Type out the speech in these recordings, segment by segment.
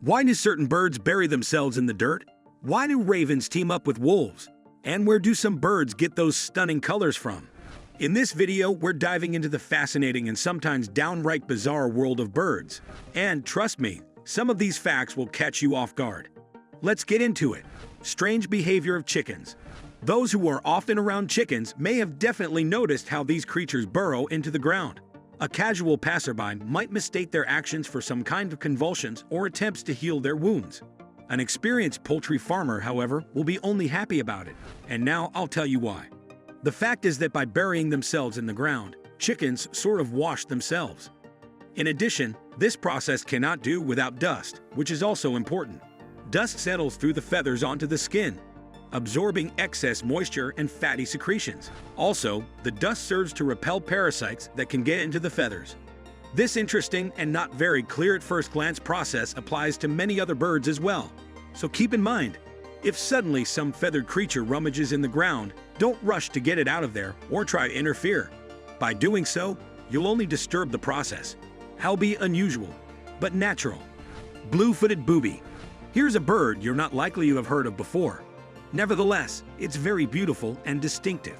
Why do certain birds bury themselves in the dirt? Why do ravens team up with wolves? And where do some birds get those stunning colors from? In this video, we're diving into the fascinating and sometimes downright bizarre world of birds. And trust me, some of these facts will catch you off guard. Let's get into it. Strange behavior of chickens. Those who are often around chickens may have definitely noticed how these creatures burrow into the ground. A casual passerby might mistake their actions for some kind of convulsions or attempts to heal their wounds. An experienced poultry farmer, however, will be only happy about it. And now I'll tell you why. The fact is that by burying themselves in the ground, chickens sort of wash themselves. In addition, this process cannot do without dust, which is also important. Dust settles through the feathers onto the skin, absorbing excess moisture and fatty secretions. Also, the dust serves to repel parasites that can get into the feathers. This interesting and not very clear at first glance process applies to many other birds as well. So keep in mind, if suddenly some feathered creature rummages in the ground, don't rush to get it out of there or try to interfere. By doing so, you'll only disturb the process. Howbeit unusual, but natural. Blue-footed booby. Here's a bird you're not likely to have heard of before. Nevertheless, it's very beautiful and distinctive.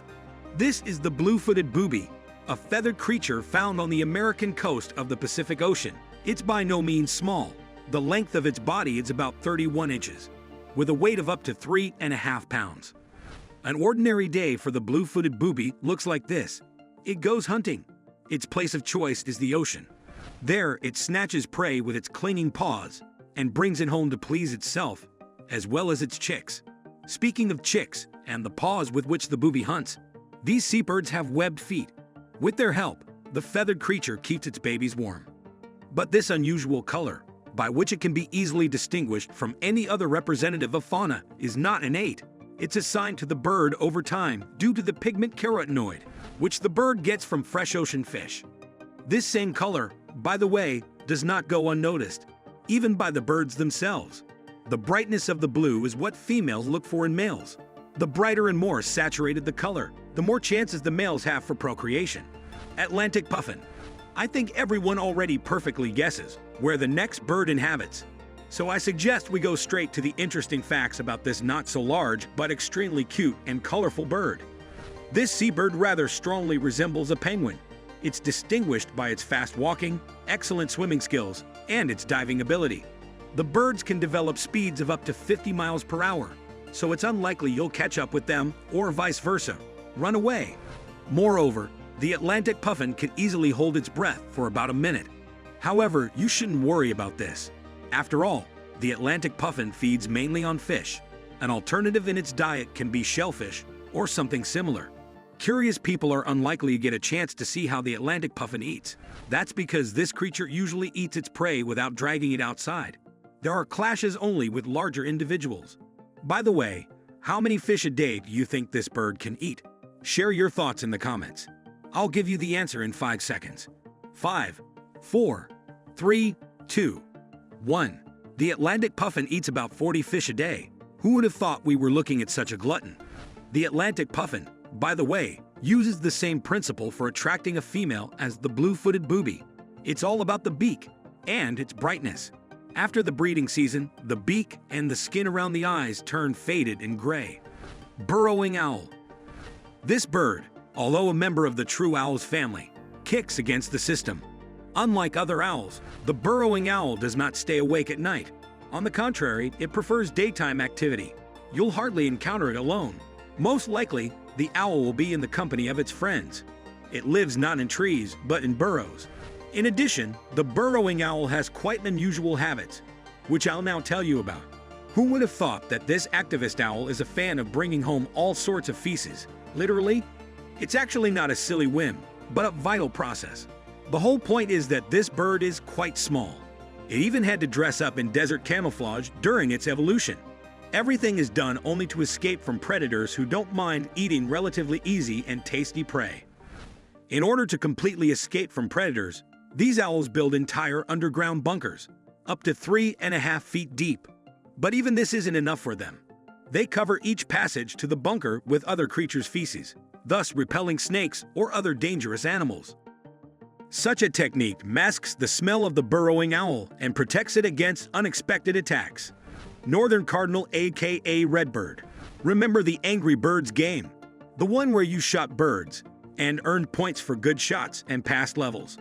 This is the blue-footed booby, a feathered creature found on the American coast of the Pacific Ocean. It's by no means small. The length of its body is about 31 inches, with a weight of up to 3.5 pounds. An ordinary day for the blue-footed booby looks like this. It goes hunting. Its place of choice is the ocean. There, it snatches prey with its clinging paws and brings it home to please itself, as well as its chicks. Speaking of chicks and the paws with which the booby hunts, these seabirds have webbed feet. With their help, the feathered creature keeps its babies warm. But this unusual color, by which it can be easily distinguished from any other representative of fauna, is not innate. It's assigned to the bird over time due to the pigment carotenoid, which the bird gets from fresh ocean fish. This same color, by the way, does not go unnoticed, even by the birds themselves. The brightness of the blue is what females look for in males. The brighter and more saturated the color, the more chances the males have for procreation. Atlantic puffin. I think everyone already perfectly guesses where the next bird inhabits. So I suggest we go straight to the interesting facts about this not so large but extremely cute and colorful bird. This seabird rather strongly resembles a penguin. It's distinguished by its fast walking, excellent swimming skills, and its diving ability. The birds can develop speeds of up to 50 miles per hour, so it's unlikely you'll catch up with them or vice versa. Run away. Moreover, the Atlantic puffin can easily hold its breath for about a minute. However, you shouldn't worry about this. After all, the Atlantic puffin feeds mainly on fish. An alternative in its diet can be shellfish or something similar. Curious people are unlikely to get a chance to see how the Atlantic puffin eats. That's because this creature usually eats its prey without dragging it outside. There are clashes only with larger individuals. By the way, how many fish a day do you think this bird can eat? Share your thoughts in the comments. I'll give you the answer in 5 seconds. 5, 4, 3, 2, 1. The Atlantic puffin eats about 40 fish a day. Who would have thought we were looking at such a glutton? The Atlantic puffin, by the way, uses the same principle for attracting a female as the blue-footed booby. It's all about the beak and its brightness. After the breeding season, the beak and the skin around the eyes turn faded and gray. Burrowing owl. This bird, although a member of the true owl's family, kicks against the system. Unlike other owls, the burrowing owl does not stay awake at night. On the contrary, it prefers daytime activity. You'll hardly encounter it alone. Most likely, the owl will be in the company of its friends. It lives not in trees, but in burrows. In addition, the burrowing owl has quite unusual habits, which I'll now tell you about. Who would have thought that this activist owl is a fan of bringing home all sorts of feces? Literally? It's actually not a silly whim, but a vital process. The whole point is that this bird is quite small. It even had to dress up in desert camouflage during its evolution. Everything is done only to escape from predators who don't mind eating relatively easy and tasty prey. In order to completely escape from predators, these owls build entire underground bunkers, up to 3.5 feet deep. But even this isn't enough for them. They cover each passage to the bunker with other creatures' feces, thus repelling snakes or other dangerous animals. Such a technique masks the smell of the burrowing owl and protects it against unexpected attacks. Northern cardinal, aka redbird. Remember the Angry Birds game? The one where you shot birds and earned points for good shots and passed levels.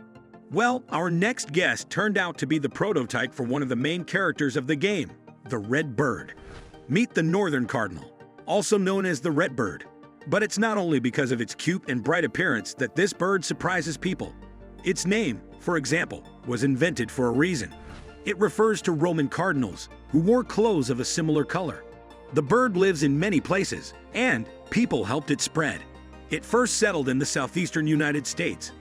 Well, our next guest turned out to be the prototype for one of the main characters of the game, the red bird. Meet the northern cardinal, also known as the redbird. But it's not only because of its cute and bright appearance that this bird surprises people. Its name, for example, was invented for a reason. It refers to Roman cardinals who wore clothes of a similar color. The bird lives in many places, and people helped it spread. It first settled in the southeastern United States.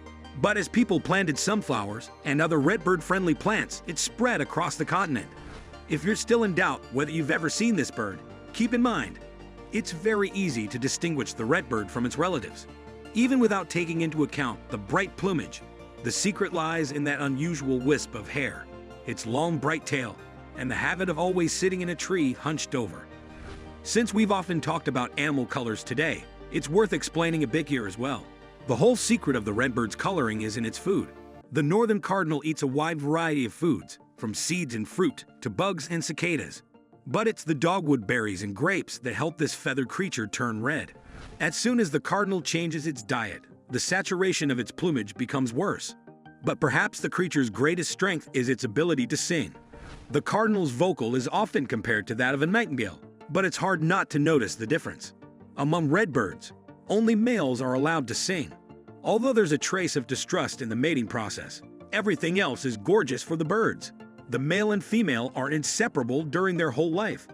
But as people planted sunflowers and other redbird-friendly plants, it spread across the continent. If you're still in doubt whether you've ever seen this bird, keep in mind, it's very easy to distinguish the redbird from its relatives. Even without taking into account the bright plumage, the secret lies in that unusual wisp of hair, its long bright tail, and the habit of always sitting in a tree hunched over. Since we've often talked about animal colors today, it's worth explaining a bit here as well. The whole secret of the redbird's coloring is in its food. The northern cardinal eats a wide variety of foods, from seeds and fruit to bugs and cicadas. But it's the dogwood berries and grapes that help this feathered creature turn red. As soon as the cardinal changes its diet, the saturation of its plumage becomes worse. But perhaps the creature's greatest strength is its ability to sing. The cardinal's vocal is often compared to that of a nightingale, but it's hard not to notice the difference. Among redbirds, only males are allowed to sing. Although there's a trace of distrust in the mating process, everything else is gorgeous for the birds. The male and female are inseparable during their whole life.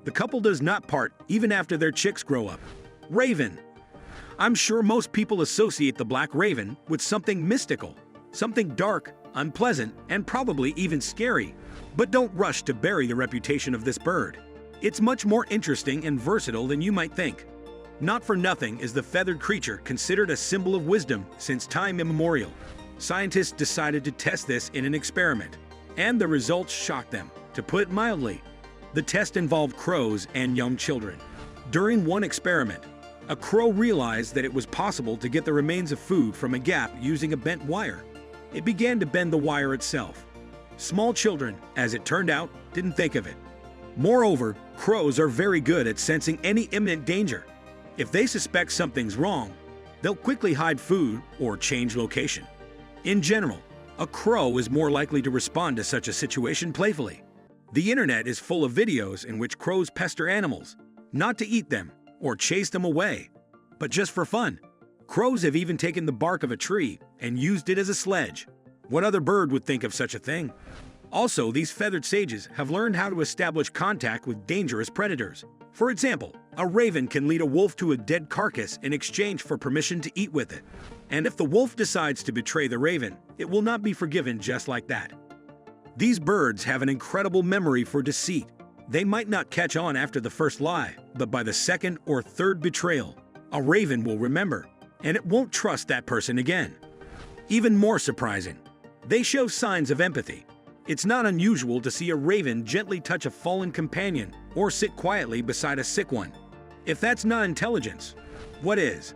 The couple does not part even after their chicks grow up. Raven. I'm sure most people associate the black raven with something mystical, something dark, unpleasant, and probably even scary. But don't rush to bury the reputation of this bird. It's much more interesting and versatile than you might think. Not for nothing is the feathered creature considered a symbol of wisdom since time immemorial. Scientists decided to test this in an experiment, and the results shocked them, to put it mildly. The test involved crows and young children. During one experiment, a crow realized that it was possible to get the remains of food from a gap using a bent wire. It began to bend the wire itself. Small children, as it turned out, didn't think of it. Moreover, crows are very good at sensing any imminent danger. If they suspect something's wrong, they'll quickly hide food or change location. In general, a crow is more likely to respond to such a situation playfully. The internet is full of videos in which crows pester animals, not to eat them or chase them away, but just for fun. Crows have even taken the bark of a tree and used it as a sledge. What other bird would think of such a thing? Also, these feathered sages have learned how to establish contact with dangerous predators. For example, a raven can lead a wolf to a dead carcass in exchange for permission to eat with it. And if the wolf decides to betray the raven, it will not be forgiven just like that. These birds have an incredible memory for deceit. They might not catch on after the first lie, but by the second or third betrayal, a raven will remember, and it won't trust that person again. Even more surprising, they show signs of empathy. It's not unusual to see a raven gently touch a fallen companion or sit quietly beside a sick one. If that's not intelligence, what is?